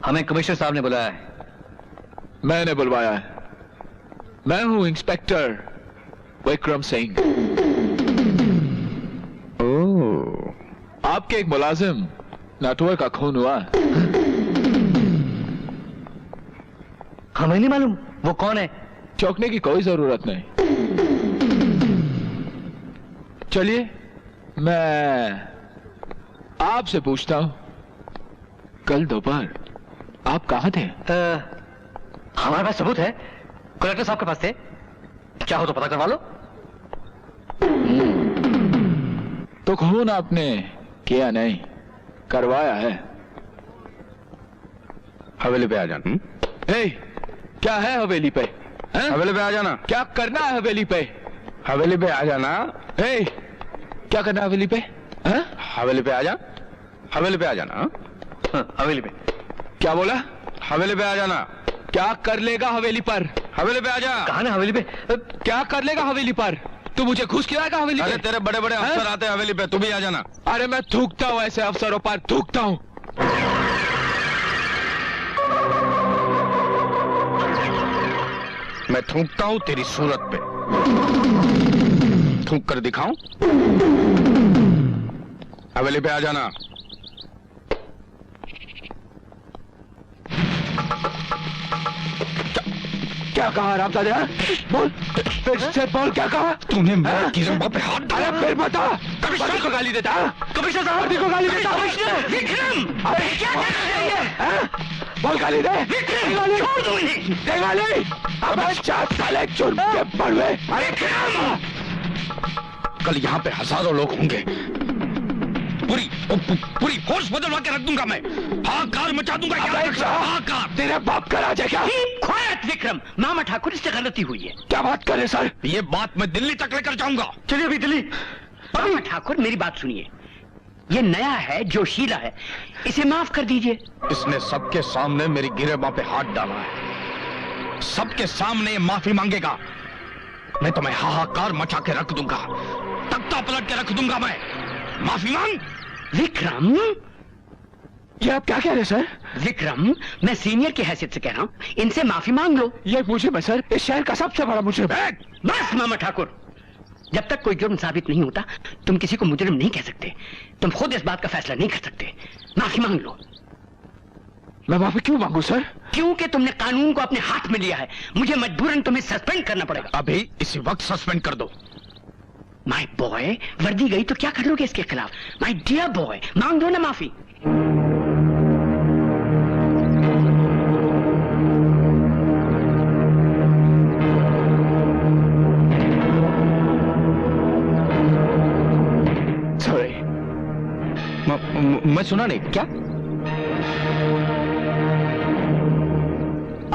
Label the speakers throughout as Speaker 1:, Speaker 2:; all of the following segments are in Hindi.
Speaker 1: हमें कमिश्नर साहब ने बुलाया है।
Speaker 2: मैंने बुलवाया है। मैं हूं इंस्पेक्टर विक्रम सिंह। ओह, आपके एक मुलाजिम नटवर का खून हुआ।
Speaker 1: हमें नहीं मालूम वो कौन है।
Speaker 2: चौंकने की कोई जरूरत नहीं। चलिए मैं आपसे पूछता हूं, कल दोपहर आप कहां थे?
Speaker 1: हमारे पास सबूत है, कलेक्टर साहब के पास थे। चाहो तो पता करवा लो।
Speaker 2: तो खून आपने किया नहीं, करवाया है।
Speaker 3: हवेली पे आ जाना।
Speaker 2: क्या है हवेली पे?
Speaker 3: हवेली पे आ जाना।
Speaker 2: क्या करना है हवेली पे?
Speaker 3: हवेली पे आ जाना।
Speaker 2: क्या करना है हवेली पे?
Speaker 3: हवेली पे आ जा। हवेली पे आ जाना।
Speaker 1: हवेली पे
Speaker 2: क्या बोला?
Speaker 3: हवेली पे आ जाना।
Speaker 2: क्या कर लेगा हवेली पर?
Speaker 3: हवेली पे आ जा।
Speaker 1: कहा ना हवेली पे?
Speaker 2: क्या कर लेगा हवेली पर? तू मुझे घुस खिलाएगा हवेली पे?
Speaker 3: अरे तेरे बड़े बड़े अफसर आते हैं हवेली पे, तू भी आ जाना।
Speaker 2: अरे मैं थूकता हूँ ऐसे अफसरों पर, थूकता हूँ।
Speaker 3: मैं थूकता हूं तेरी सूरत पे। थूक कर दिखाऊं? हवेली पे आ जाना।
Speaker 2: क्या कहा रामदादा? बोल, फिर से बोल, क्या कहा
Speaker 3: तूने मेरे गिरफ्तार पे हाथ डाला?
Speaker 2: अरे फिर बता। कमिश्नर को गाली देता? कमिश्नर साहब को गाली देता?
Speaker 1: विक्रम,
Speaker 2: अरे क्या कर रही है? बोल, गाली दे।
Speaker 1: विक्रम, छोड़ दो इन्हें।
Speaker 2: दे गाली। अब 4 साल जुर्म के पड़वे।
Speaker 1: अरे विक्रम,
Speaker 3: कल यहाँ पे हजारों लोग होंगे। पूरी फोर्स बदलवा के रख दूंगा मैं। हाहाकार मचा दूंगा। हाहाकार।
Speaker 2: तेरे बाप का राज है क्या?
Speaker 1: ख्वायत विक्रम, मामा ठाकुर इससे गलती हुई है।
Speaker 2: क्या बात कर रहे सर?
Speaker 3: ये बात मैं दिल्ली तक लेकर जाऊंगा।
Speaker 1: चलिए अभी दिल्ली। मामा ठाकुर मेरी बात सुनिए, ये नया है, जोशीला है, इसे माफ कर दीजिए।
Speaker 3: इसने सबके सामने मेरी गिरफ्तार पे हाथ डाला है। सबके सामने ये माफी मांगेगा। मैं तुम्हें हाहाकार मचा के रख दूंगा, तख्ता पलट के रख दूंगा मैं। माफी मांग।
Speaker 1: विक्रम,
Speaker 2: ये आप क्या कह रहे हैं सर?
Speaker 1: विक्रम, मैं सीनियर की हैसियत से कह रहा हूँ, इनसे माफी मांग लो।
Speaker 2: ये मुझे मैं सर, इस शहर का सबसे बड़ा मुजरिम।
Speaker 1: बस मामा ठाकुर, जब तक कोई जुर्म साबित नहीं होता तुम किसी को मुजरिम नहीं कह सकते। तुम खुद इस बात का फैसला नहीं कर सकते। माफी मांग लो।
Speaker 2: मैं माफी क्यों मांगू सर?
Speaker 1: क्योंकि तुमने कानून को अपने हाथ में लिया है। मुझे मजबूरन तुम्हें सस्पेंड करना पड़ेगा।
Speaker 3: अभी इसी वक्त सस्पेंड कर दो।
Speaker 1: माय बॉय, वर्दी गई तो क्या कर लोगे इसके खिलाफ? माय डियर बॉय, मांग दो ना माफी।
Speaker 2: सॉरी।
Speaker 3: मैं सुना नहीं। क्या?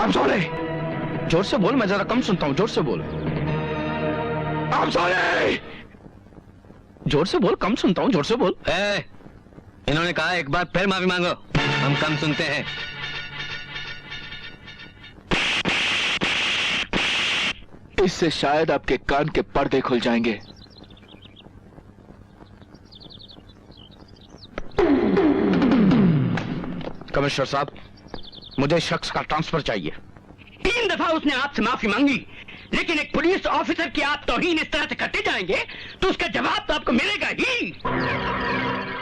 Speaker 2: I'm sorry।
Speaker 3: जोर से बोल, मैं जरा कम सुनता हूँ। जोर से बोल।
Speaker 2: I'm sorry।
Speaker 3: जोर से बोल, कम सुनता हूँ। जोर से बोल।
Speaker 1: इन्होंने कहा एक बार फिर माफी मांगो, हम कम सुनते हैं।
Speaker 2: इससे शायद आपके कान के पर्दे खुल जाएंगे।
Speaker 3: कमिश्नर साहब, मुझे इस शख्स का ट्रांसफर चाहिए।
Speaker 1: 3 दफा उसने आपसे माफी मांगी, लेकिन एक पुलिस ऑफिसर की आप तौहीन इस तरह से करते जाएंगे तो उसका जवाब तो आपको मिलेगा ही।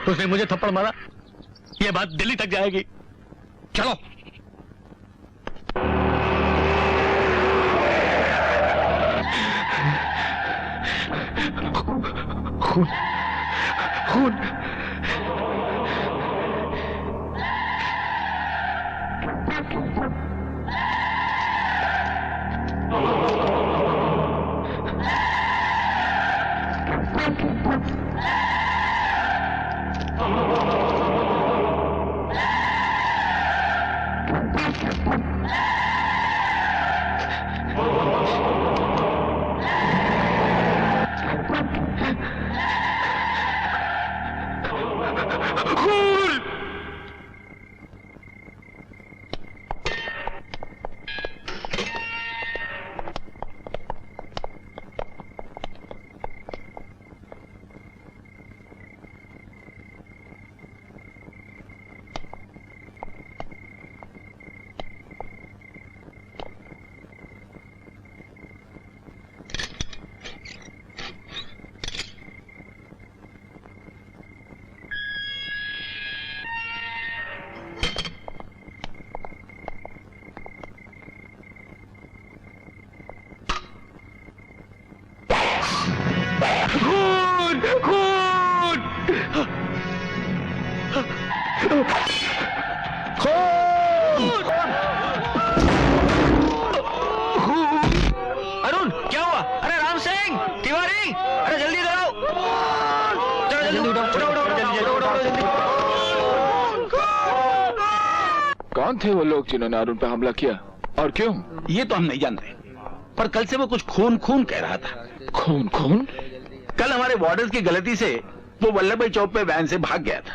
Speaker 3: उसने मुझे थप्पड़ मारा, ये बात दिल्ली तक जाएगी। चलो।
Speaker 2: खून, खून।
Speaker 3: अरुण क्या हुआ? अरे राम सिंह तिवारी, अरे जल्दी इधर आओ। जल्दी जल्दी।
Speaker 2: कौन थे वो लोग जिन्होंने अरुण पे हमला किया और क्यों?
Speaker 3: ये तो हम नहीं जानते, पर कल से वो कुछ खून खून कह रहा था।
Speaker 2: खून खून?
Speaker 3: कल हमारे वार्डर्स की गलती से वो वल्लभ भाई चौक पे वैन से भाग गया था।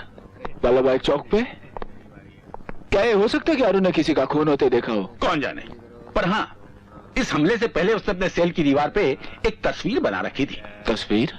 Speaker 2: वल्लभ भाई चौक पे? क्या ये हो सकता है कि अरुण ने किसी का खून होते देखा हो?
Speaker 3: कौन जाने, पर हाँ, इस हमले से पहले उसने अपने सेल की दीवार पे एक तस्वीर बना रखी थी।
Speaker 2: तस्वीर?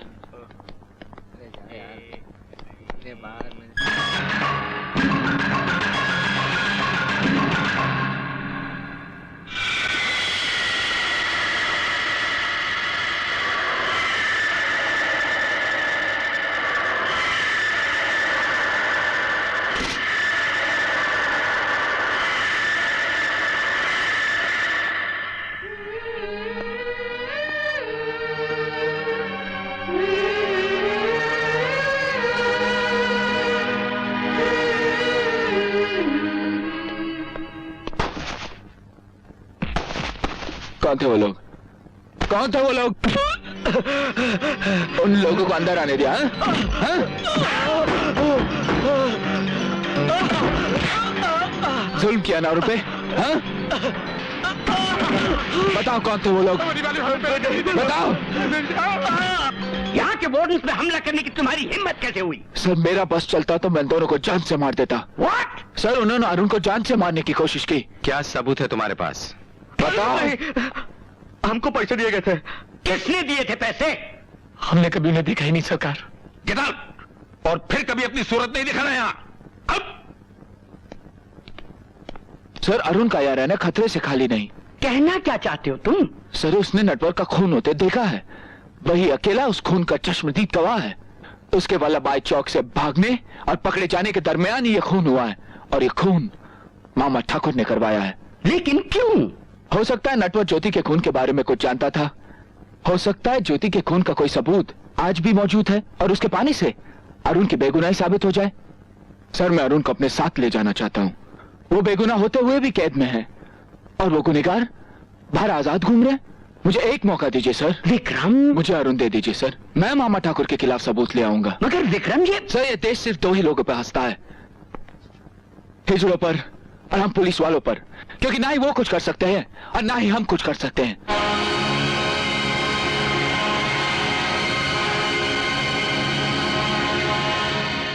Speaker 2: कौन थे वो लोग? कौन थे वो लोग? उन लोगों को अंदर आने दिया? हाँ? जुल्म किया ना रुपए? हाँ? बताओ कौन थे वो लोग? बताओ।
Speaker 1: यहाँ के वार्डन पे हमला करने की तुम्हारी हिम्मत कैसे हुई?
Speaker 2: सर मेरा बस चलता तो मैं दोनों को जान से मार देता।
Speaker 1: What?
Speaker 2: सर उन्होंने अरुण को जान से मारने की कोशिश की।
Speaker 3: क्या सबूत है तुम्हारे पास?
Speaker 2: बताओ।
Speaker 3: हमको पैसे दिए गए थे।
Speaker 1: किसने दिए थे पैसे?
Speaker 3: हमने कभी उन्हें देखा ही नहीं सरकार। Get out. और फिर कभी अपनी सूरत नहीं दिखाना यहाँ। अब
Speaker 2: सर अरुण का यार है ना खतरे से खाली नहीं।
Speaker 1: कहना क्या चाहते हो तुम?
Speaker 2: सर उसने नेटवर्क का खून होते देखा है। वही अकेला उस खून का चश्मदीद गवाह है। उसके वल्लभ भाई चौक से भागने और पकड़े जाने के दरमियान ये खून हुआ है, और ये खून मामा ठाकुर ने करवाया है।
Speaker 1: लेकिन क्यों?
Speaker 2: हो सकता है नटवर ज्योति के खून के बारे में कुछ जानता था। हो सकता है ज्योति के खून का कोई सबूत आज भी मौजूद है और उसके पानी से अरुण की बेगुनाही साबित हो जाए। सर मैं अरुण को अपने साथ ले जाना चाहता हूँ। वो बेगुनाह होते हुए भी कैद में है और वो गुनहगार बाहर आजाद घूम रहे। मुझे एक मौका दीजिए सर।
Speaker 1: विक्रम,
Speaker 2: मुझे अरुण दे दीजिए सर। मैं मामा ठाकुर के खिलाफ सबूत ले आऊंगा।
Speaker 1: मगर विक्रम ये
Speaker 2: सर ये देश सिर्फ दो ही लोगों पर हंसता है, हिजड़ों पर और हम पुलिस वालों पर, क्योंकि ना ही वो कुछ कर सकते हैं और ना ही हम कुछ कर सकते हैं।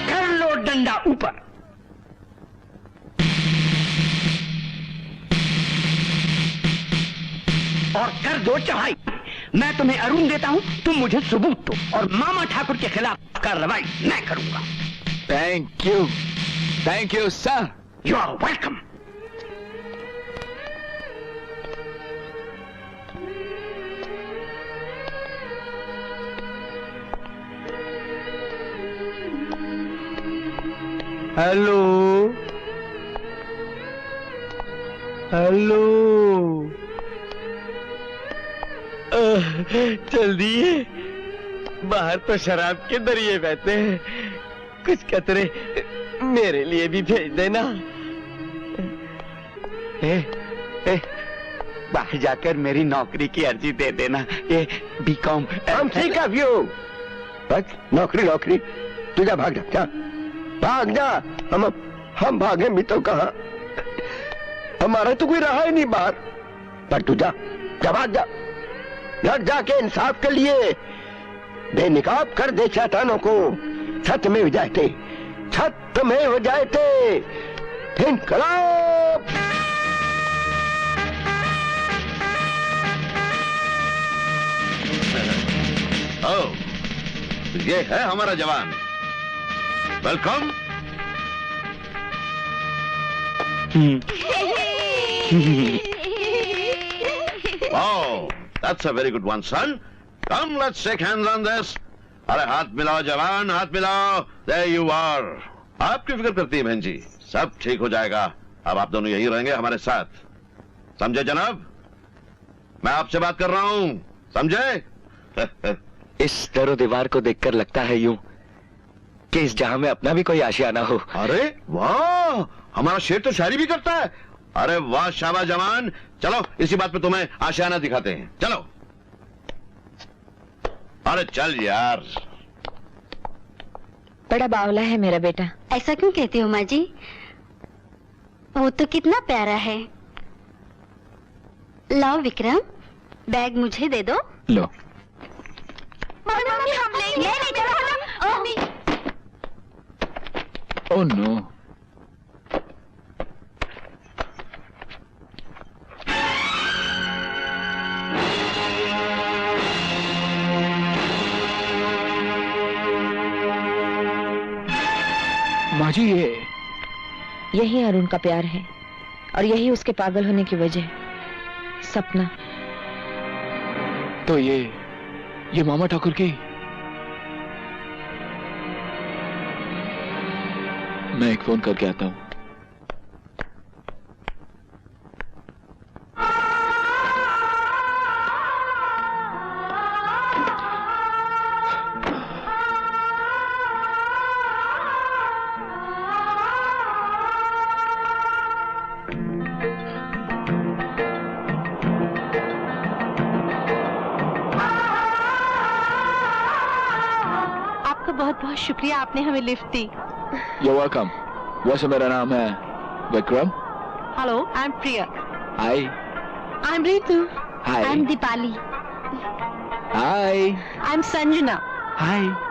Speaker 1: कर लो डंडा ऊपर। और कर दो चढ़ाई। मैं तुम्हें अरुण देता हूं, तुम मुझे सबूत दो और मामा ठाकुर के खिलाफ कार्रवाई मैं करूंगा।
Speaker 2: Thank you sir.
Speaker 1: You are welcome.
Speaker 3: Hello hello, जल्दी, बाहर तो शराब के दरिये बहते हैं, कुछ कतरे मेरे लिए भी भेज देना। बाहर जाकर मेरी नौकरी की अर्जी दे देना। ये बीकॉम।
Speaker 4: हम ठीक है व्यू। बस नौकरी नौकरी, तू जा, भाग जा, भाग जा। हम भागे भी तो कहाँ, हमारा तो कोई रहा ही नहीं बाहर। पर तू जा, भाग जा। लड़ जाके इंसाफ के लिए बेनिकाब कर दे शैतानों को। छत में हो जाते, छत में हो जाते। इनकलाब।
Speaker 5: ये है हमारा जवान। Welcome. Wow, that's a very good one, son. Come, let's shake hands on this. अरे हाथ मिलाओ जवान, हाथ मिलाओ। There you are. आपकी फिक्र करती है बहन जी, सब ठीक हो जाएगा। अब आप दोनों यही रहेंगे हमारे साथ, समझे जनाब? मैं आपसे बात कर रहा हूँ, समझे?
Speaker 4: इस दरो दीवार को देखकर लगता है यूं कि इस जहां में अपना भी कोई आशियाना हो।
Speaker 5: अरे वाह, हमारा शेर तो शायरी भी करता है। अरे वाह शाबाश जवान, चलो इसी बात पे तुम्हें आशियाना दिखाते हैं, चलो। अरे चल यार।
Speaker 6: बड़ा बावला है मेरा बेटा।
Speaker 7: ऐसा क्यों कहती हो माँ जी? वो तो कितना प्यारा है। लाओ विक्रम, बैग मुझे दे दो।
Speaker 2: लो।
Speaker 7: मम्मी हम लेंगे। नहीं चलो मम्मी।
Speaker 2: Oh no. माँ जी,
Speaker 6: यही अरुण का प्यार है और यही उसके पागल होने की वजह। सपना।
Speaker 2: तो ये मामा ठाकुर की। मैं एक फोन करके आता हूँ।
Speaker 7: बहुत बहुत शुक्रिया, आपने हमें लिफ्ट दी।
Speaker 2: You're welcome. वैसे मेरा नाम है Vikram.
Speaker 7: Hello, I am Priya.
Speaker 2: Hi.
Speaker 7: I am Ritu.
Speaker 2: Hi.
Speaker 7: I am Deepali.
Speaker 2: Hi.
Speaker 7: I am Sanjana.
Speaker 2: Hi.